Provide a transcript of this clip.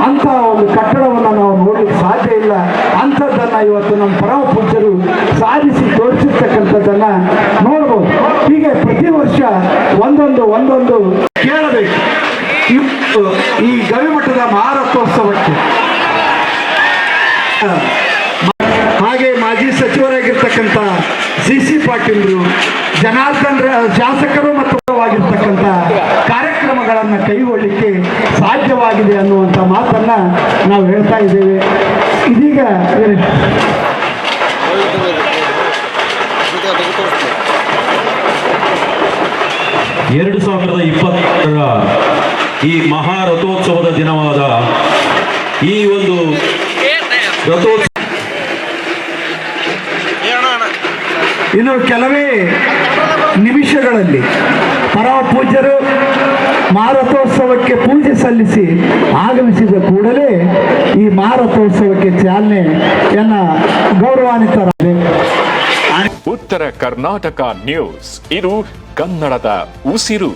ಅಂಥ ಒಂದು ಕಟ್ಟಡವನ್ನು ನಾವು ನೋಡಲಿಕ್ಕೆ ಸಾಧ್ಯ ಇಲ್ಲ. ಅಂಥದ್ದನ್ನು ಇವತ್ತು ನಮ್ಮ ಪರಮ ಪೂಜ್ಯರು ಸಾಧಿಸಿ ತೋರಿಸಿರ್ತಕ್ಕಂಥದ್ದನ್ನು ನೋಡ್ಬೋದು. ಹೀಗೆ ಪ್ರತಿ ವರ್ಷ ಒಂದೊಂದು ಕೇಳಬೇಕು. ಈ ಗವಿಮಠದ ಮಹಾರಥೋತ್ಸವಕ್ಕೆ ಹಾಗೆ ಮಾಜಿ ಸಚಿವರಾಗಿರ್ತಕ್ಕಂಥ ಸಿ ಪಾಟೀಲ್ರು, ಜನಾರ್ದನ್ ಶಾಸಕರು ಮತ್ತು ವಾಗಿರ್ತಕ್ಕಂಥ ಕಾರ್ಯಕ್ರಮಗಳನ್ನು ಕೈಗೊಳ್ಳಲಿಕ್ಕೆ ಸಾಧ್ಯವಾಗಿದೆ ಅನ್ನುವಂಥ ಮಾತನ್ನು ನಾವು ಹೇಳ್ತಾ ಇದ್ದೇವೆ. ಇದೀಗ 2020ರ ಈ ಮಹಾರಥೋತ್ಸವದ ದಿನವಾದ ಈ ಒಂದು ರಥೋತ್ಸವ ಇನ್ನು ಕೆಲವೇ ನಿಮಿಷಗಳಲ್ಲಿ ಪರಮ ಪೂಜ್ಯರು ಮಹಾರಥೋತ್ಸವಕ್ಕೆ ಪೂಜೆ ಸಲ್ಲಿಸಿ ಆಗಮಿಸಿದ ಕೂಡಲೇ ಈ ಮಹಾರಥೋತ್ಸವಕ್ಕೆ ಚಾಲನೆಯನ್ನ ಗೌರವಾನ್ವಿತರಾಗಿದೆ. ಉತ್ತರ ಕರ್ನಾಟಕ ನ್ಯೂಸ್, ಇದು ಕನ್ನಡದ ಉಸಿರು.